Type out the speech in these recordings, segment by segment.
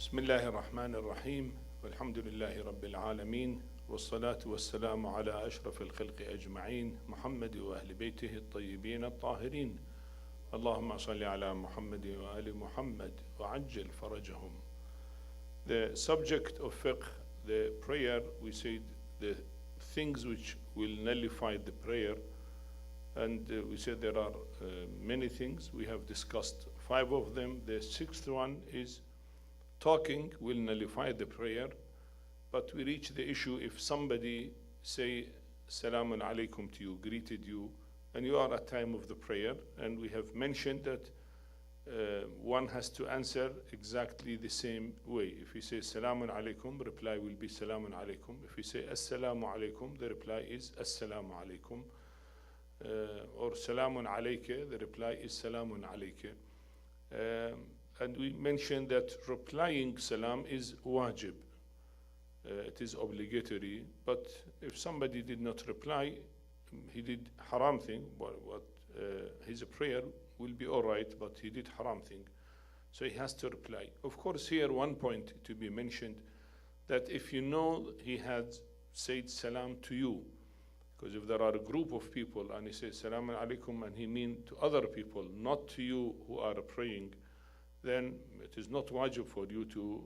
بسم الله الرحمن الرحيم والحمد لله رب العالمين والصلاة والسلام على أشرف الخلق أجمعين محمد وأهل بيته الطيبين الطاهرين اللهم صل على محمد وآل محمد وعجل فرجهم. The subject of fiqh, the prayer, we said the things which will nullify the prayer, and we said there are many things. We have discussed 5 of them. The 6th one is talking will nullify the prayer, but we reach the issue if somebody say Salamun alaikum to you, greeted you, and you are at time of the prayer, and we have mentioned that one has to answer exactly the same way. If he says Salamun alaikum, reply will be Salamun alaikum. If he say Assalamu alaikum, the reply is Assalamu alaikum. Or Salamun alayka, the reply is Salamun alayka. And we mentioned that replying salam is wajib. It is obligatory, but if somebody did not reply, he did haram thing, his prayer will be all right, but he did haram thing. So he has to reply. Of course, here one point to be mentioned, that if you know he had said salam to you, because if there are a group of people and he says Salaam alaikum and he mean to other people, not to you who are praying, then it is not wajib for you to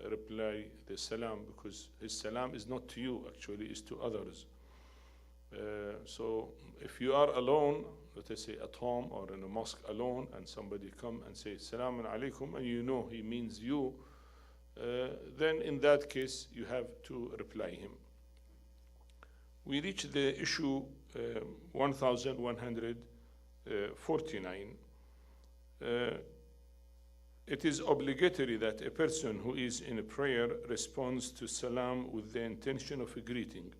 reply the salam, because his salam is not to you, actually is to others. So if you are alone, let us say at home or in a mosque alone, and somebody come and say Salaam alaikum and you know he means you, then in that case you have to reply him. We reach the issue 1149. It is obligatory that a person who is in a prayer responds to salam with the intention of a greeting.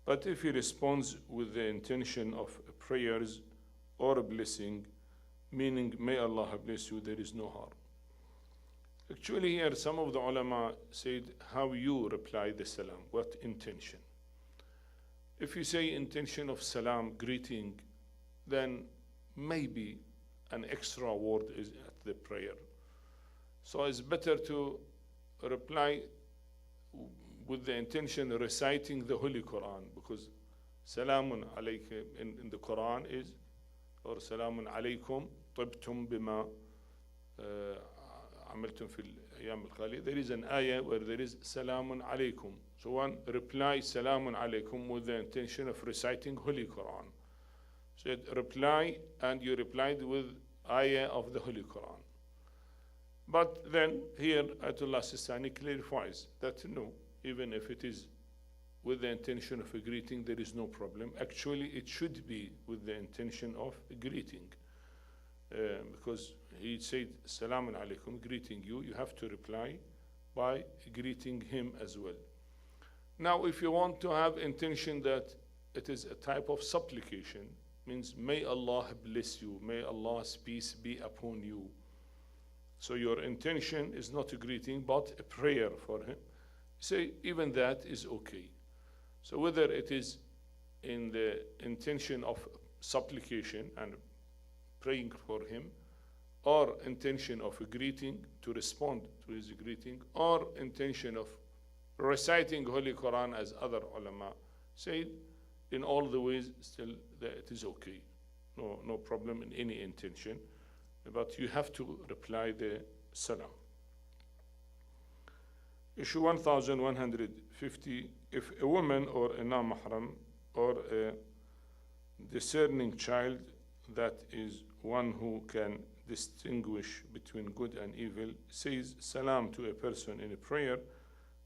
But if he responds with the intention of prayers or a blessing, meaning may Allah bless you, there is no harm. Actually here some of the ulama said how you reply the salam, what intention. If you say intention of salam, greeting, then maybe an extra word is at the prayer. So it's better to reply with the intention of reciting the Holy Quran, because Salamun alaykum in the Quran is, or Salamun alaykum tibtum bima amaltum fil ayyam al-khali. There is an ayah where there is Salamun alaykum. So one replies Salamun alaykum with the intention of reciting Holy Quran. So it reply, and you replied with ayah of the Holy Quran. But then here Ayatullah Al-Sistani clarifies that no, even if it is with the intention of a greeting, there is no problem. Actually, it should be with the intention of a greeting. Because he said, Salamun alaikum, greeting you, you have to reply by greeting him as well. Now, if you want to have intention that it is a type of supplication, means may Allah bless you, may Allah's peace be upon you. So your intention is not a greeting, but a prayer for him. Say, even that is okay. So whether it is in the intention of supplication and praying for him, or intention of a greeting to respond to his greeting, or intention of reciting Holy Quran as other ulama say, in all the ways still that it is okay. No problem in any intention, but you have to reply the salam. Issue 1150, if a woman or a non-mahram or a discerning child, that is one who can distinguish between good and evil, says salam to a person in a prayer,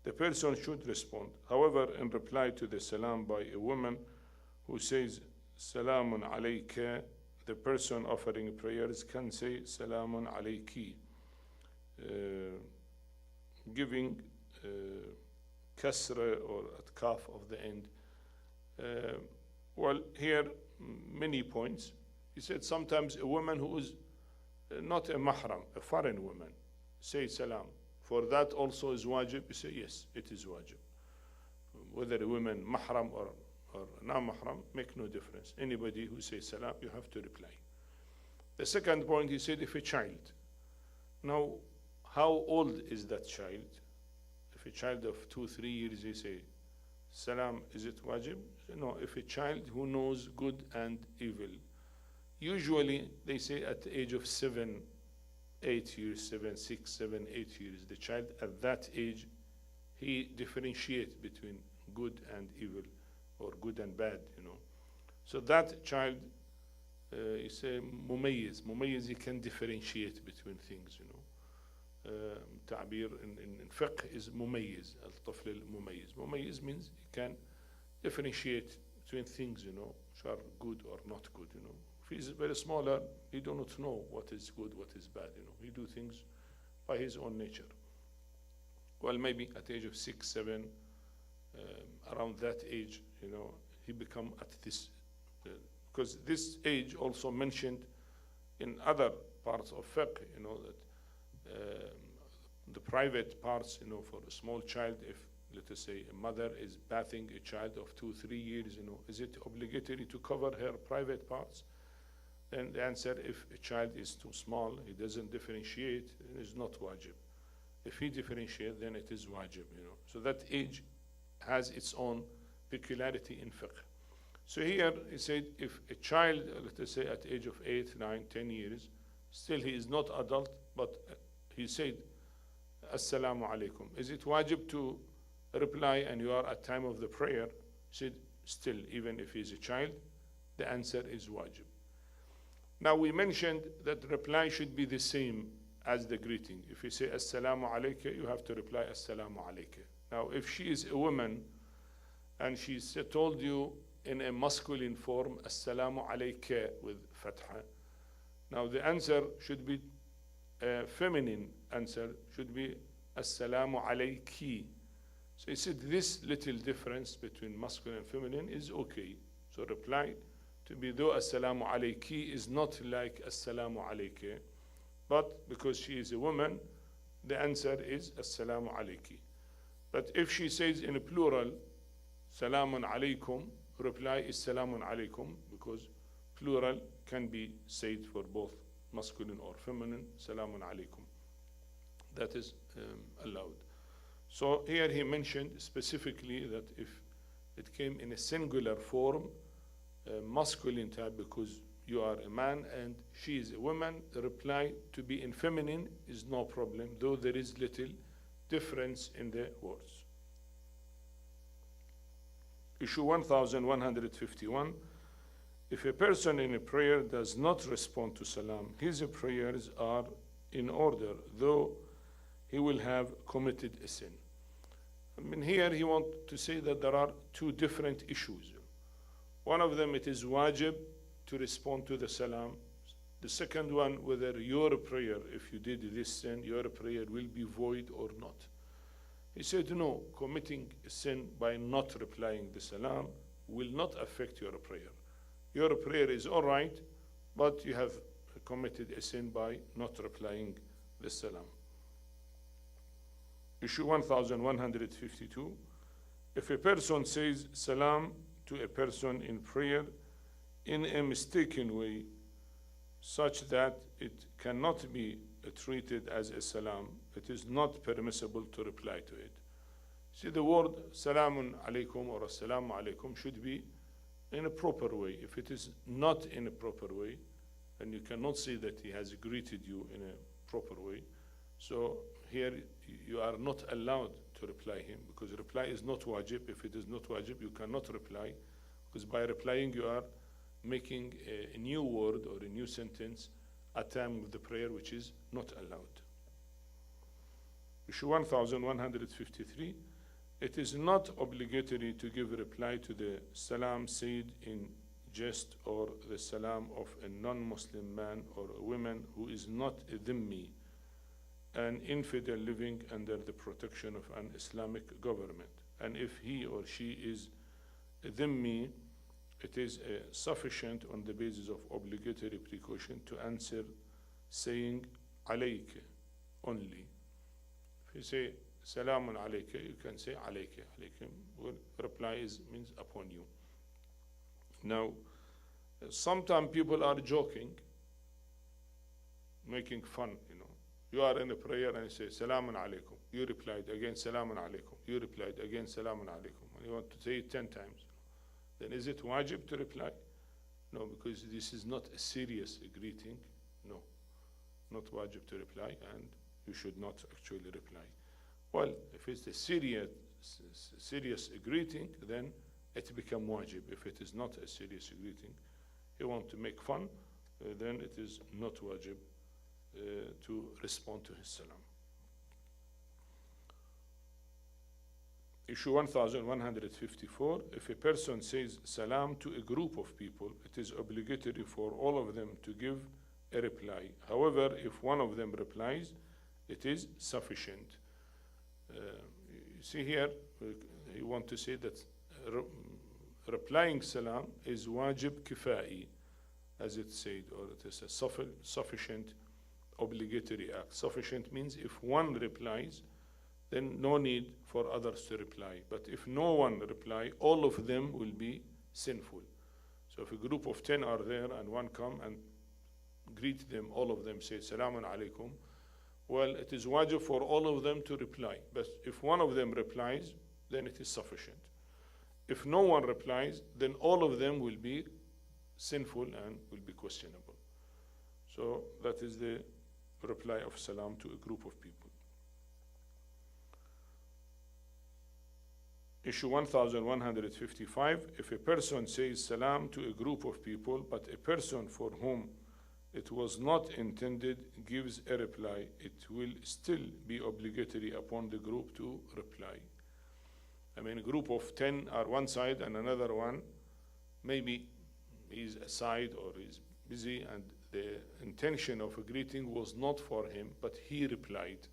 the person should respond. However, in reply to the salam by a woman who says Salamun alayka, the person offering prayers can say Salamun alayki, giving kasra or at kaf of the end. Well, here many points. He said sometimes a woman who is not a mahram, a foreign woman, say salam. For that also is wajib. You say yes, it is wajib. Whether a woman mahram or non-mahram, make no difference. Anybody who says salam, you have to reply. The second point, he said if a child. Now, how old is that child? If a child of 2, 3 years, they say, Salam, is it wajib? No, if a child who knows good and evil. Usually, they say at the age of 7, 8 years, 7, 6, 7, 8 years, the child at that age, he differentiates between good and evil, or good and bad, you know. So that child, you say mumayyiz. Mumayyiz, he can differentiate between things, you know. تعبير in fiqh is mumayyiz. الطفل المميز. Mumayyiz means he can differentiate between things, you know, which are good or not good, you know. If he's very smaller, he do not know what is good, what is bad, you know. He do things by his own nature. Well, maybe at the age of 6, 7, around that age, you know, he become at this, because this age also mentioned in other parts of fiqh, you know, that the private parts, you know, for a small child, if, let us say, a mother is bathing a child of 2, 3 years, you know, is it obligatory to cover her private parts? Then the answer, if a child is too small, he doesn't differentiate, it is not wajib. If he differentiates, then it is wajib, you know. So that age has its own peculiarity in fiqh. So here, he said, if a child, let us say, at the age of 8, 9, 10 years, still he is not adult, but he said, Assalamu alaikum. Is it wajib to reply and you are at time of the prayer? He said, still, even if he is a child, the answer is wajib. Now we mentioned that the reply should be the same as the greeting. If you say Assalamu alayka, you have to reply Assalamu alayka. Now if she is a woman and she told you in a masculine form, Assalamu alayka with fatha, now the answer should be feminine answer, should be Assalamu alayki. So he said this little difference between masculine and feminine is okay. So reply to be though Assalamu alayki is not like Assalamu alayka, but because she is a woman, the answer is Assalamu alayki. But if she says in a plural, Salamun alaykum, reply is Salamun alaykum, because plural can be said for both masculine or feminine, Salamun alaykum. That is allowed. So here he mentioned specifically that if it came in a singular form, masculine type, because you are a man and she is a woman, the reply to be in feminine is no problem, though there is little difference in the words. Issue 1151. If a person in a prayer does not respond to salam, his prayers are in order, though he will have committed a sin. I mean, here he wants to say that there are two different issues. One of them, it is wajib to respond to the salam. The second one, whether your prayer, if you did this sin, your prayer will be void or not. He said, no, committing a sin by not replying the salam will not affect your prayer. Your prayer is all right, but you have committed a sin by not replying the salam. Issue 1152. If a person says salam to a person in prayer in a mistaken way, such that it cannot be treated as a salam, it is not permissible to reply to it. See, the word salamun alaykum or assalamu alaykum should be in a proper way. If it is not in a proper way, and you cannot say that he has greeted you in a proper way, so here you are not allowed to reply him, because reply is not wajib. If it is not wajib, you cannot reply, because by replying you are making a new word or a new sentence at time of the prayer, which is not allowed. Issue 1153. It is not obligatory to give reply to the salam said in jest or the salam of a non-Muslim man or a woman who is not a dhimmi, an infidel living under the protection of an Islamic government. And if he or she is a dhimmi, it is sufficient on the basis of obligatory precaution to answer saying alayk only. If you say salamun alayka, you can say alayka. Alaykum. Well, reply means upon you. Now, sometimes people are joking, making fun, you know. You are in a prayer and you say, Salamun alaikum. You replied again, Salamun alaikum. You replied again, Salamun alaikum. And you want to say it 10 times. Then is it wajib to reply? No, because this is not a serious greeting. No, not wajib to reply, and you should not actually reply. Well, if it's a serious greeting, then it becomes wajib. If it is not a serious greeting, you want to make fun, then it is not wajib to respond to his salam. Issue 1154, if a person says salam to a group of people, it is obligatory for all of them to give a reply. However, if one of them replies, it is sufficient. You see here, you want to say that replying salam is wajib kifai, as it said, or it is a sufficient obligatory act. Sufficient means if one replies, then no need for others to reply. But if no one reply, all of them will be sinful. So if a group of 10 are there and one come and greet them, all of them say Salamun alaikum, well, it is wajib for all of them to reply. But if one of them replies, then it is sufficient. If no one replies, then all of them will be sinful and will be questionable. So that is the reply of salam to a group of people. Issue 1155, if a person says salam to a group of people, but a person for whom it was not intended gives a reply, it will still be obligatory upon the group to reply. I mean, a group of 10 are one side and another one, maybe he's aside or he's busy, and the intention of a greeting was not for him, but he replied.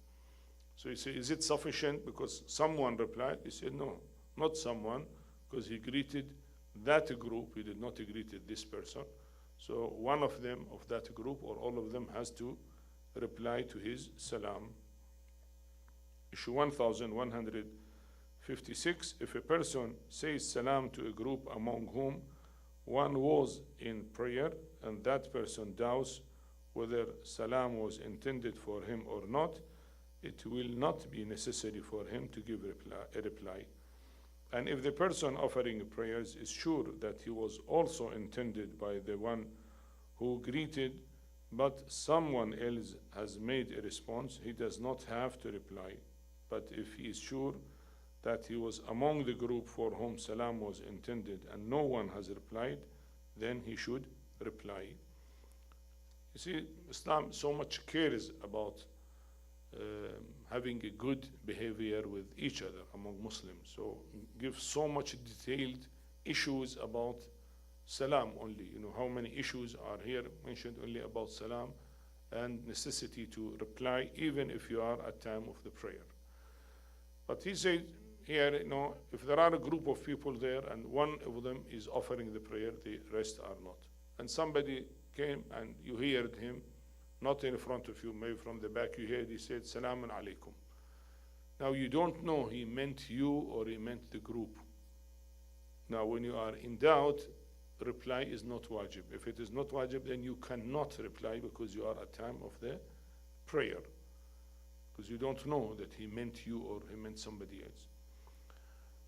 So you say, is it sufficient because someone replied? He said, no, not someone, because he greeted that group, he did not greet this person. So one of them of that group or all of them has to reply to his salam. Issue 1156, if a person says salam to a group among whom one was in prayer and that person doubts whether salam was intended for him or not, it will not be necessary for him to give a reply. And if the person offering prayers is sure that he was also intended by the one who greeted, but someone else has made a response, he does not have to reply. But if he is sure that he was among the group for whom salam was intended and no one has replied, then he should reply. You see, Islam so much cares about having a good behavior with each other among Muslims. So give so much detailed issues about salam only. You know how many issues are here mentioned only about salam and necessity to reply even if you are at time of the prayer. But he said here, you know, if there are a group of people there and one of them is offering the prayer, the rest are not. And somebody came and you heard him, not in front of you, maybe from the back you heard, he said, Salamun alaikum. Now you don't know he meant you or he meant the group. Now when you are in doubt, reply is not wajib. If it is not wajib, then you cannot reply because you are at time of the prayer. Because you don't know that he meant you or he meant somebody else.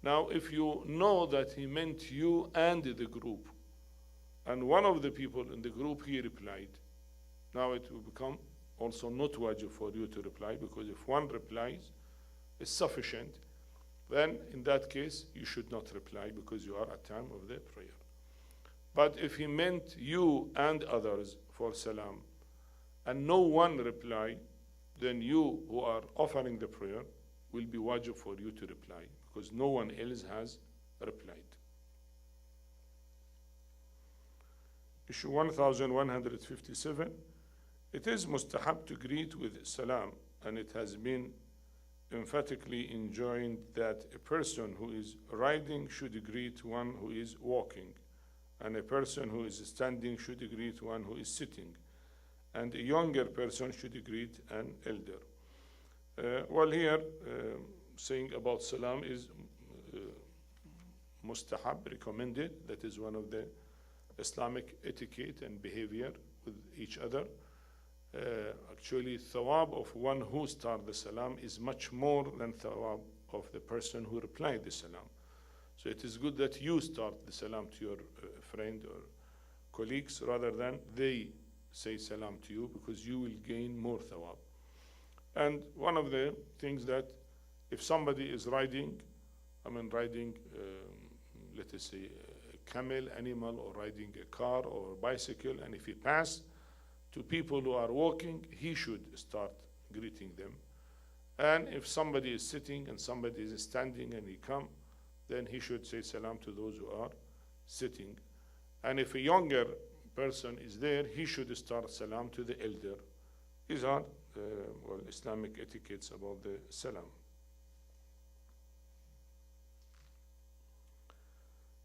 Now if you know that he meant you and the group, and one of the people in the group, he replied, now it will become also not wajib for you to reply, because if one replies, it's sufficient. Then in that case, you should not reply because you are at time of the prayer. But if he meant you and others for salam, and no one reply, then you who are offering the prayer will be wajib for you to reply, because no one else has replied. Issue 1157, it is mustahab to greet with salam, and it has been emphatically enjoined that a person who is riding should greet one who is walking, and a person who is standing should greet one who is sitting, and a younger person should greet an elder. Well, here, saying about salam is mustahab, recommended. That is one of the Islamic etiquette and behavior with each other. actually thawab of one who started the salam is much more than thawab of the person who replied the salam. So it is good that you start the salam to your friend or colleagues rather than they say salam to you, because you will gain more thawab. And one of the things that if somebody is riding, let us say a camel animal, or riding a car or bicycle, and if he pass to people who are walking, he should start greeting them. And if somebody is sitting and somebody is standing and he come, then he should say salam to those who are sitting. And if a younger person is there, he should start salam to the elder. These are Islamic etiquettes about the salam.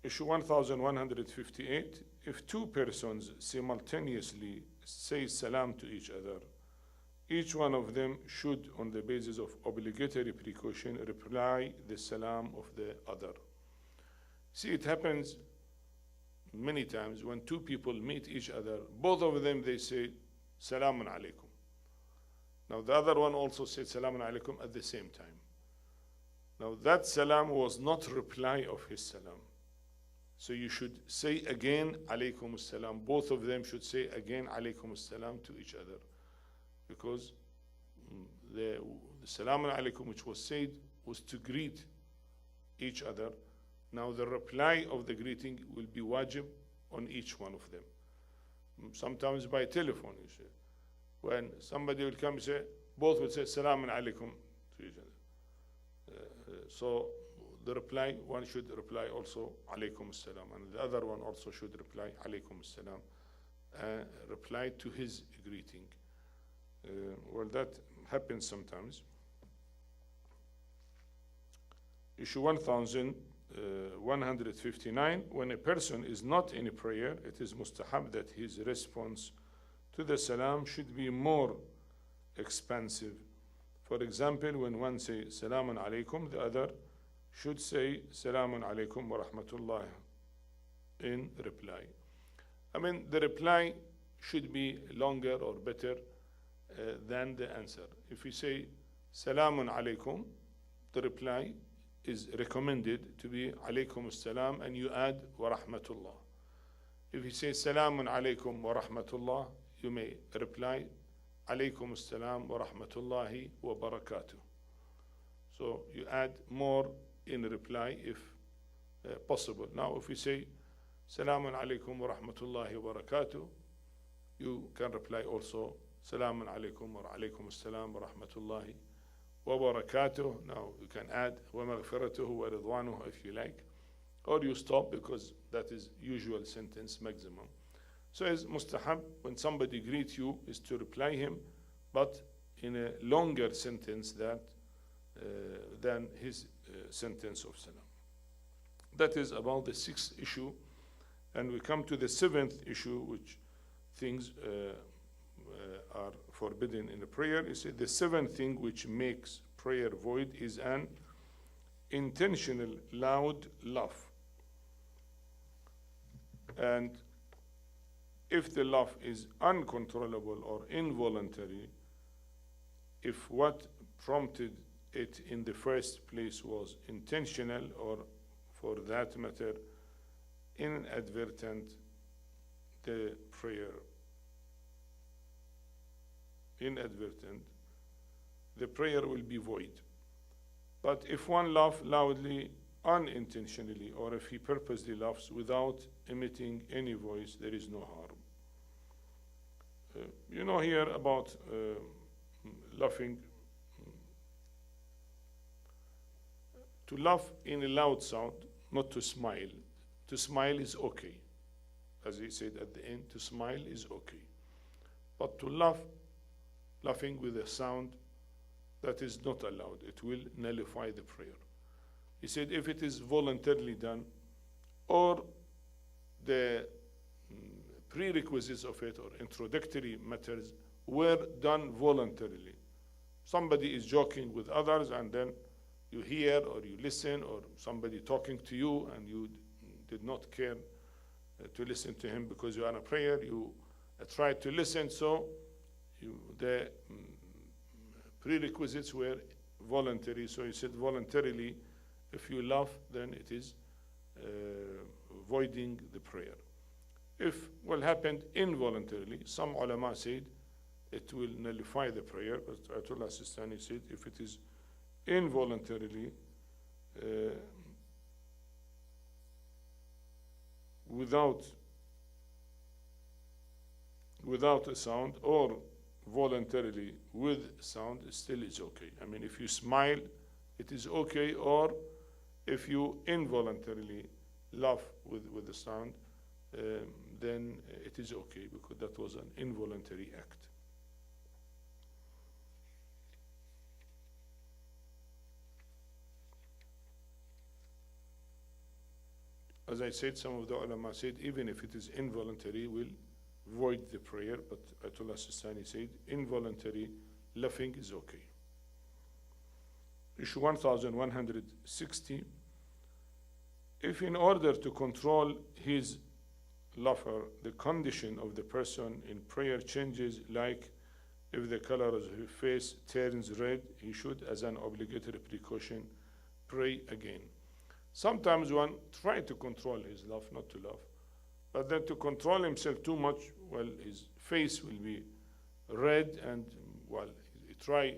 Issue 1158, if two persons simultaneously say salam to each other, each one of them should, on the basis of obligatory precaution, reply the salam of the other. See, it happens many times when two people meet each other, both of them, they say salamun alaikum. Now the other one also said salamun alaikum at the same time. Now that salam was not reply of his salam. So you should say again alaykum salam. Both of them should say again alaykum salam to each other, because the salamun alaykum which was said was to greet each other. Now the reply of the greeting will be wajib on each one of them. Sometimes by telephone, you see, when somebody will come and say, both will say salamun alaykum to each other. So the reply, one should reply also alaykum salam, and the other one also should reply alaykum salam, reply to his greeting. Well, that happens sometimes. Issue 1159, when a person is not in a prayer, it is mustahab that his response to the salam should be more expansive. For example, when one says salamun alaykum, the other should say salamun alaykum wa rahmatullah in reply. The reply should be longer or better than the answer. If we say salamun alaykum, the reply is recommended to be alaykum salam, and you add wa rahmatullah. If you say salamun alaykum wa rahmatullah, you may reply alaykum salam wa rahmatullahi wa barakatuh. So you add more in reply if possible. Now if you say salamun alaykum wa rahmatullahi wa barakatuh, you can reply also salamun alaykum wa alaykum salam wa rahmatullahi wa barakatuh. Now you can add wa maghfiratuhu wa ridwanuhu if you like, or you stop, because that is usual sentence maximum. So it's mustahab when somebody greets you is to reply him, but in a longer sentence than his sentence of salam. That is about the sixth issue. And we come to the seventh issue, which things are forbidden in the prayer. It says the seventh thing which makes prayer void is an intentional loud laugh. And if the laugh is uncontrollable or involuntary, if what prompted it in the first place was intentional, or for that matter inadvertent, the prayer will be void. But if one laughs loudly unintentionally, or if he purposely laughs without emitting any voice, there is no harm. You know here about laughing. To laugh in a loud sound, not to smile. To smile is okay. As he said at the end, to smile is okay. But to laughing with a sound that is not allowed, it will nullify the prayer. He said if it is voluntarily done, or the prerequisites of it or introductory matters were done voluntarily. Somebody is joking with others, and then you hear or you listen, or somebody talking to you and you did not care to listen to him because you are in a prayer, you tried to listen, so the prerequisites were voluntary, so he said voluntarily, if you laugh, then it is voiding the prayer. If what happened involuntarily, some ulama said it will nullify the prayer, but Ayatullah Al-Sistani said if it is involuntarily, without a sound, or voluntarily with sound, still is okay. I mean, if you smile, it is okay, or if you involuntarily laugh with the sound, then it is okay, because that was an involuntary act. As I said, some of the ulama said even if it is involuntary, will void the prayer, but Ayatollah Sistani said involuntary laughing is okay. Issue 1160. If in order to control his laughter, the condition of the person in prayer changes, like if the color of his face turns red, he should, as an obligatory precaution, pray again. Sometimes one tries to control his laugh, not to laugh, but then to control himself too much, well, his face will be red, and well, he try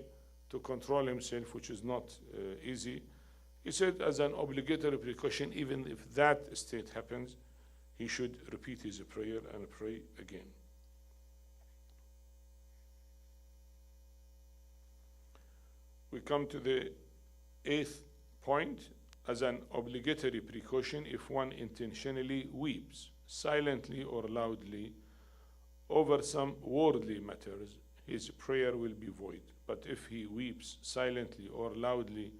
to control himself, which is not easy. He said, as an obligatory precaution, even if that state happens, he should repeat his prayer and pray again. We come to the 8th point. As an obligatory precaution, if one intentionally weeps, silently or loudly, over some worldly matters, his prayer will be void. But if he weeps silently or loudly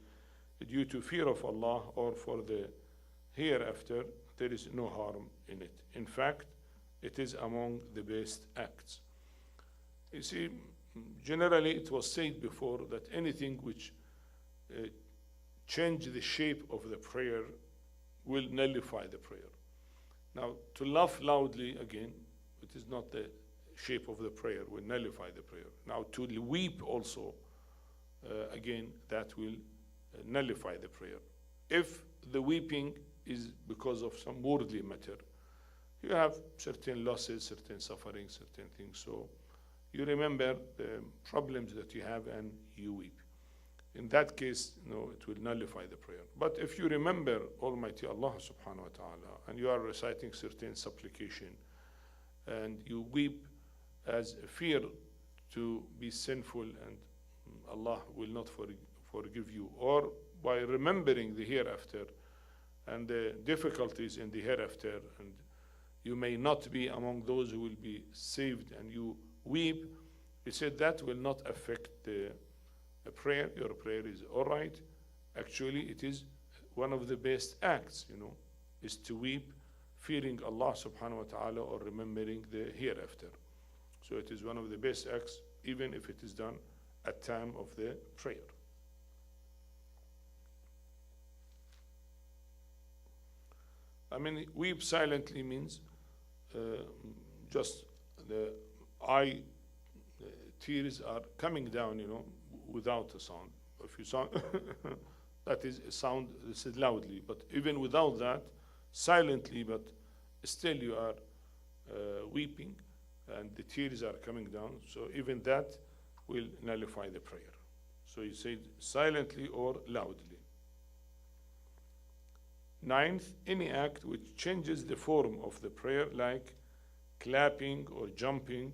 due to fear of Allah or for the hereafter, there is no harm in it. In fact, it is among the best acts. You see, generally it was said before that anything which change the shape of the prayer will nullify the prayer. Now, to laugh loudly, again, it is not the shape of the prayer, will nullify the prayer. Now, to weep also, again, that will nullify the prayer. If the weeping is because of some worldly matter, you have certain losses, certain suffering, certain things, so you remember the problems that you have and you weep. In that case, no, it will nullify the prayer. But if you remember Almighty Allah subhanahu wa ta'ala and you are reciting certain supplication and you weep as a fear to be sinful and Allah will not forgive you, or by remembering the hereafter and the difficulties in the hereafter, and you may not be among those who will be saved and you weep, he said that will not affect the prayer. Your prayer is all right. Actually, it is one of the best acts, is to weep, fearing Allah subhanahu wa ta'ala or remembering the hereafter. So it is one of the best acts, even if it is done at time of the prayer. I mean, weep silently means just the eye tears are coming down, without a sound. If you sound, that is a sound, this is loudly, but even without that, silently, but still you are weeping and the tears are coming down, so even that will nullify the prayer. So you say silently or loudly. 9th, any act which changes the form of the prayer, like clapping or jumping,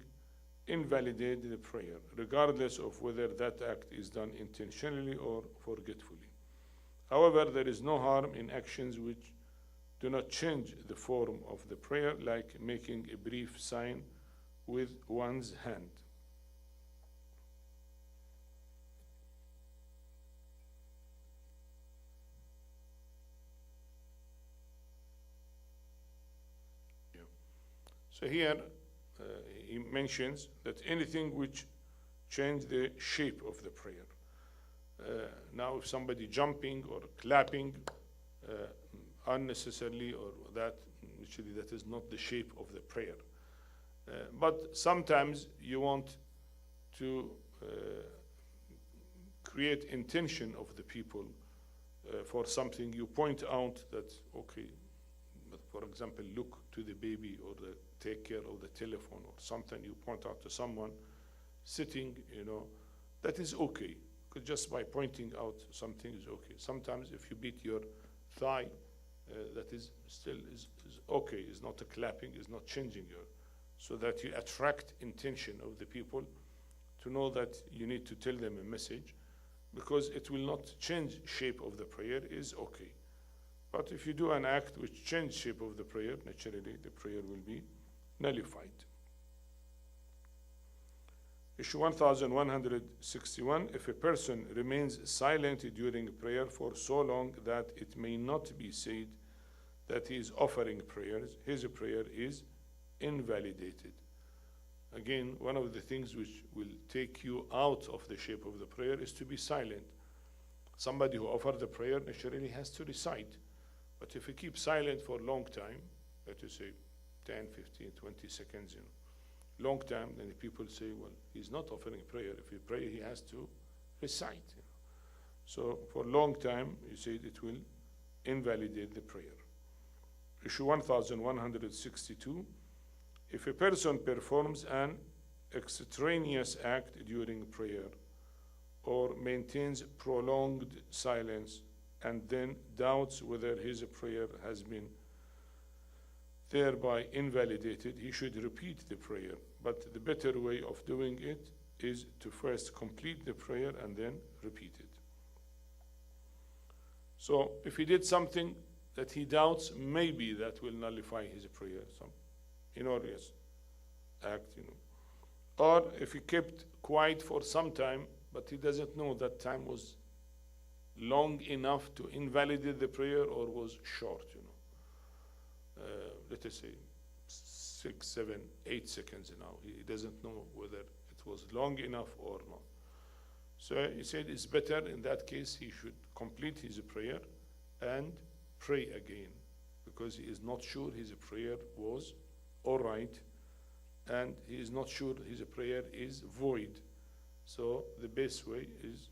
invalidate the prayer, regardless of whether that act is done intentionally or forgetfully. However, there is no harm in actions which do not change the form of the prayer, like making a brief sign with one's hand. So here he mentions that anything which change the shape of the prayer. Now if somebody jumping or clapping unnecessarily, or that actually that is not the shape of the prayer. But sometimes you want to create intention of the people for something. You point out that, okay, for example, look to the baby or take care of the telephone or something. You point out to someone sitting, that is okay. Because just by pointing out something is okay. Sometimes if you beat your thigh, that is still is okay. It's not a clapping, it's not changing your, so that you attract intention of the people to know that you need to tell them a message, because it will not change shape of the prayer, is okay. But if you do an act which changes shape of the prayer, naturally the prayer will be nullified. Issue 1161, if a person remains silent during prayer for so long that it may not be said that he is offering prayers, his prayer is invalidated. Again, one of the things which will take you out of the shape of the prayer is to be silent. Somebody who offers the prayer naturally has to recite. But if you keep silent for a long time, let us say 10, 15, 20 seconds, long time, then the people say, well, he's not offering prayer. If he pray, he has to recite. So for a long time, you say it will invalidate the prayer. Issue 1162, if a person performs an extraneous act during prayer or maintains prolonged silence and then doubts whether his prayer has been thereby invalidated, he should repeat the prayer. But the better way of doing it is to first complete the prayer and then repeat it. So if he did something that he doubts, maybe that will nullify his prayer, some inorious act, Or if he kept quiet for some time, but he doesn't know that time was long enough to invalidate the prayer or was short, let us say 6, 7, 8 seconds now. He doesn't know whether it was long enough or not. So he said it's better in that case he should complete his prayer and pray again, because he is not sure his prayer was all right and he is not sure his prayer is void. So the best way is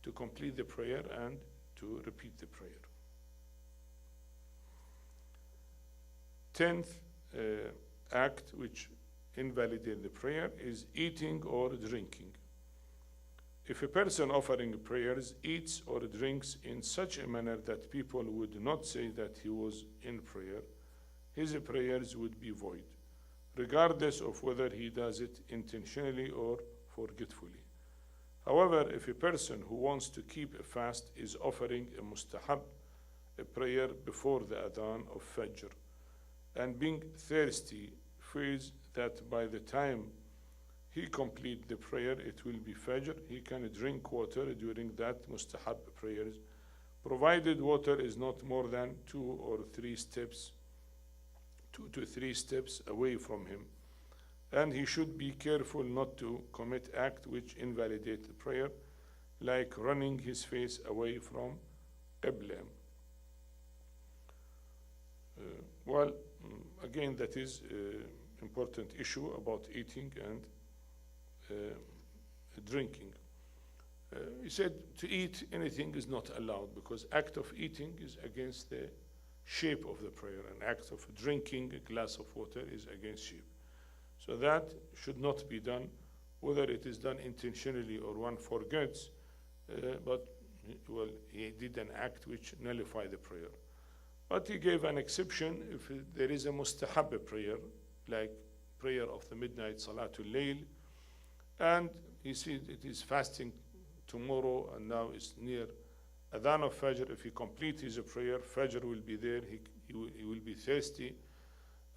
to complete the prayer and to repeat the prayer. 10th act which invalidates the prayer is eating or drinking. If a person offering prayers eats or drinks in such a manner that people would not say that he was in prayer, his prayers would be void, regardless of whether he does it intentionally or forgetfully. However, if a person who wants to keep a fast is offering a mustahab, a prayer before the adhan of Fajr, and being thirsty feels that by the time he completes the prayer it will be Fajr, he can drink water during that mustahab prayers, provided water is not more than 2 to 3 steps away from him. And he should be careful not to commit acts which invalidate the prayer, like running his face away from Qibla. Again, that is an important issue about eating and drinking. He said to eat anything is not allowed, because act of eating is against the shape of the prayer, and act of drinking a glass of water is against shape. So that should not be done, whether it is done intentionally or one forgets, but he did an act which nullified the prayer. But he gave an exception if there is a mustahab prayer, like prayer of the midnight Salatul Layl, and he said it is fasting tomorrow and now it's near Adhan of Fajr. If he completes his prayer, Fajr will be there, he will be thirsty.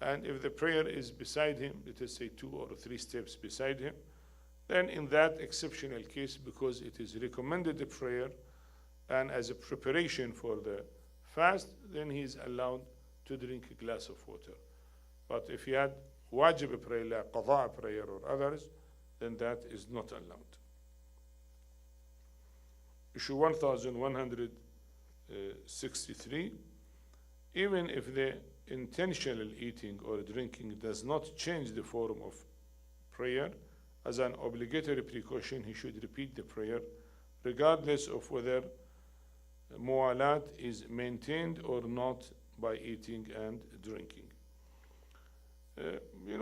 And if the prayer is beside him, let us say 2 or 3 steps beside him, then in that exceptional case, because it is recommended the prayer and as a preparation for the fast, then he is allowed to drink a glass of water. But if he had wajib prayer, like qada prayer or others, then that is not allowed. Issue 1163, even if the intentional eating or drinking does not change the form of prayer, as an obligatory precaution, he should repeat the prayer regardless of whether mu'alat is maintained or not by eating and drinking.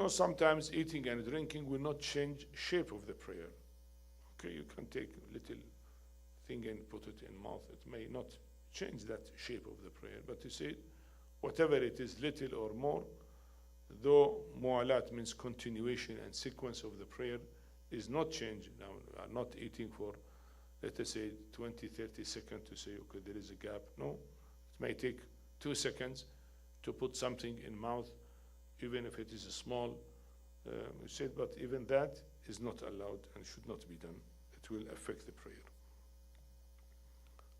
Sometimes eating and drinking will not change shape of the prayer. Okay, you can take a little thing and put it in mouth. It may not change that shape of the prayer, but you say whatever it is, little or more, though mu'alat means continuation and sequence of the prayer, is not changed. Now, we are not eating for, let us say, 20, 30 seconds to say, okay, there is a gap. No, it may take 2 seconds to put something in mouth, even if it is a small, we said, but even that is not allowed and should not be done. It will affect the prayer.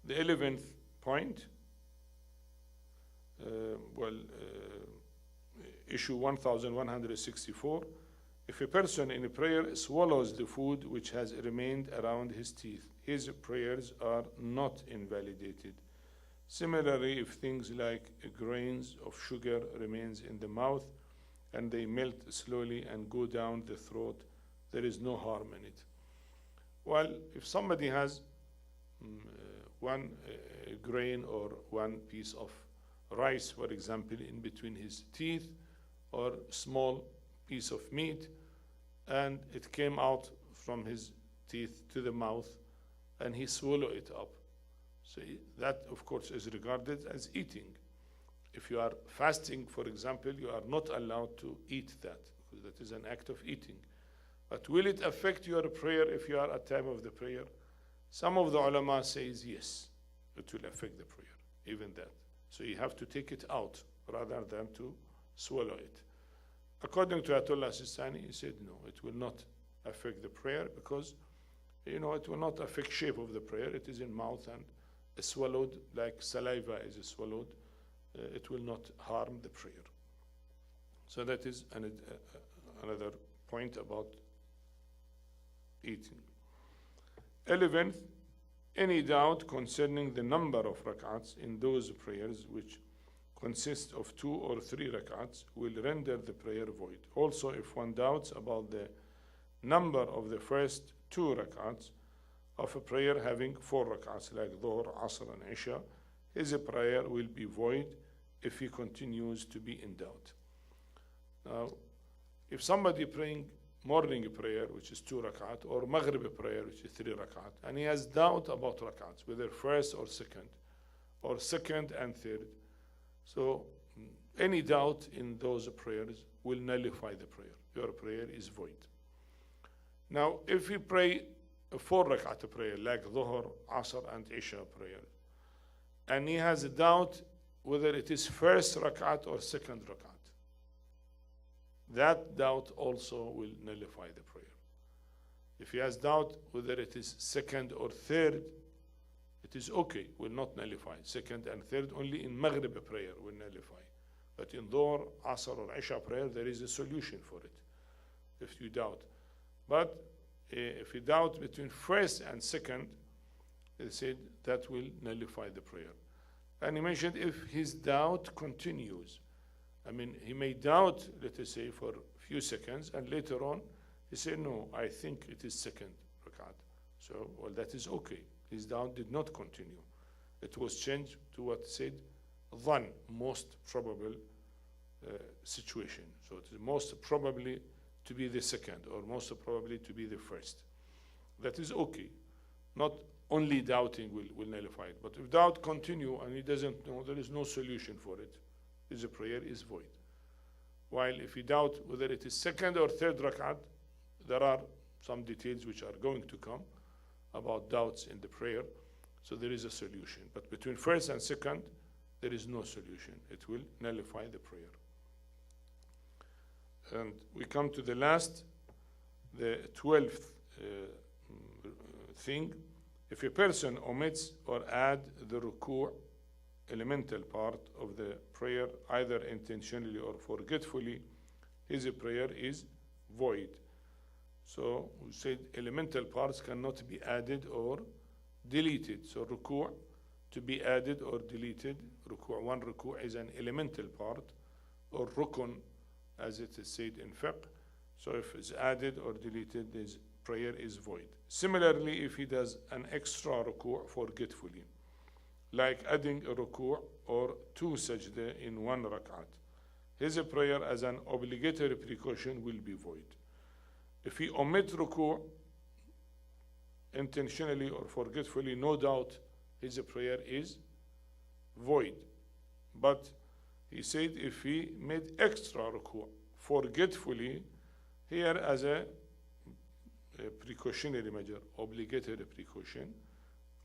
The 11th point, issue 1164, if a person in a prayer swallows the food which has remained around his teeth, his prayers are not invalidated. Similarly, if things like grains of sugar remains in the mouth and they melt slowly and go down the throat, there is no harm in it. Well, if somebody has one grain or one piece of rice, for example, in between his teeth, or small piece of meat, and it came out from his teeth to the mouth, and he swallowed it up. So that, of course, is regarded as eating. If you are fasting, for example, you are not allowed to eat that, because that is an act of eating. But will it affect your prayer if you are at time of the prayer? Some of the ulama says yes, it will affect the prayer, even that. So you have to take it out rather than to swallow it. According to Ayatullah Al-Sistani, he said no, it will not affect the prayer because it will not affect shape of the prayer. It is in mouth and swallowed like saliva is swallowed. It will not harm the prayer. So that is another point about eating. 11th, any doubt concerning the number of rak'ats in those prayers which consist of 2 or 3 rak'ats will render the prayer void. Also, if one doubts about the number of the first 2 rak'ats of a prayer having 4 rak'ats like Dhuhr, Asr and Isha, his prayer will be void if he continues to be in doubt. Now, if somebody praying morning prayer, which is 2 rak'at, or Maghrib prayer, which is 3 rak'at, and he has doubt about rak'ats, whether first or second and third, so any doubt in those prayers will nullify the prayer. Your prayer is void. Now, if you pray a 4 rak'at prayer, like Dhuhr, Asr, and Isha prayer, and he has a doubt whether it is first rak'at or second rak'at, that doubt also will nullify the prayer. If he has doubt whether it is second or third, it is okay, will not nullify. Second and third only in Maghrib prayer will nullify. But in Dhuhr, Asr, or Isha prayer, there is a solution for it, if you doubt. But if you doubt between first and second, they said that will nullify the prayer. And he mentioned if his doubt continues. I mean, he may doubt, let us say, for a few seconds, and later on, he said, no, I think it is second rak'at. So, well, that is okay. His doubt did not continue. It was changed to what said, dhan, most probable situation. So it is most probably to be the second, or most probably to be the first. That is okay. Not only doubting will nullify it, but if doubt continue and he doesn't know, there is no solution for it, his prayer is void. While if he doubt whether it is second or third rak'at, there are some details which are going to come about doubts in the prayer, so there is a solution. But between first and second, there is no solution. It will nullify the prayer. And we come to the last, the 12th thing. If a person omits or add the ruku' elemental part of the prayer, either intentionally or forgetfully, his prayer is void. So we said elemental parts cannot be added or deleted. So ruku' to be added or deleted, one ruku' is an elemental part, or rukun, as it is said in fiqh, So if it's added or deleted, his prayer is void. Similarly, if he does an extra ruku' forgetfully, like adding a ruku' or 2 sajda in 1 rak'at, his prayer as an obligatory precaution will be void. If he omits ruku' intentionally or forgetfully, no doubt his prayer is void. But he said if he made extra ruku' forgetfully, here as a precautionary measure, obligatory precaution,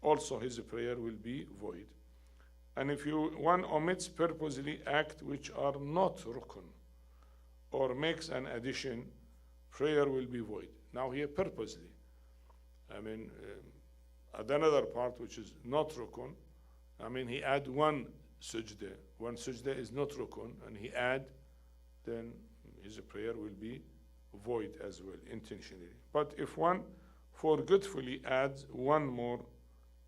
also his prayer will be void. And if one omits purposely acts which are not rukun or makes an addition, prayer will be void. Now here purposely, at another part which is not rukun, he add 1 sajda. 1 sajda is not rukun, and he add, then his prayer will be void as well, intentionally. But if one forgetfully adds 1 more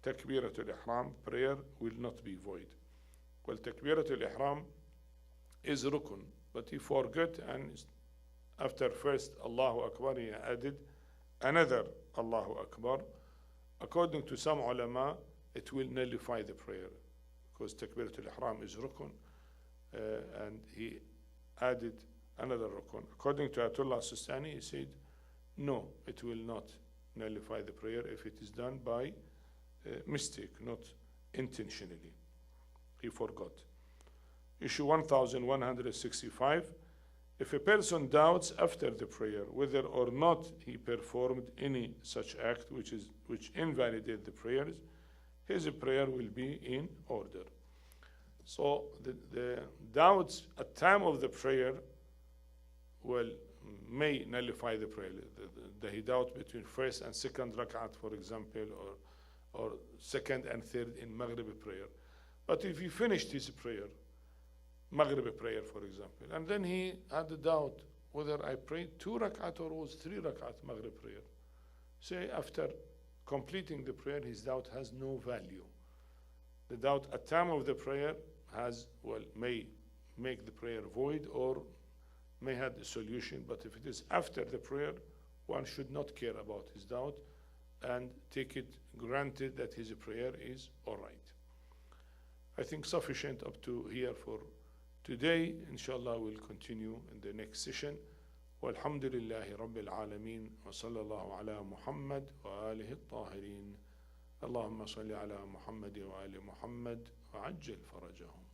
Takbiratul Ihram, prayer will not be void. Well, Takbiratul Ihram is rukun, but he forgot, and after first Allahu Akbar, he added another Allahu Akbar. According to some ulama, it will nullify the prayer, because Takbiratul Ihram is rukun, and he added another rukun. According to Ayatullah Al-Sistani, he said, no, it will not nullify the prayer if it is done by mistake, not intentionally. He forgot. Issue 1165. If a person doubts after the prayer whether or not he performed any such act which invalidates the prayers, his prayer will be in order. So the doubts at time of the prayer may nullify the prayer. The doubt between first and second rak'at, for example, or second and third in Maghrib prayer. But if he finished his prayer, Maghrib prayer, for example, and then he had a doubt whether I prayed 2 rak'at or was 3 rak'at Maghrib prayer, say after completing the prayer, his doubt has no value. The doubt at time of the prayer may make the prayer void or may have the solution, but if it is after the prayer, one should not care about his doubt and take it granted that his prayer is all right. I think sufficient up to here for today. Inshallah, we'll continue in the next session. Walhamdulillahi Rabbil Alameen wa sallallahu ala Muhammad wa alihi at-tahirin. Allahumma salli ala Muhammad wa ali Muhammad wa ajjal farajahum.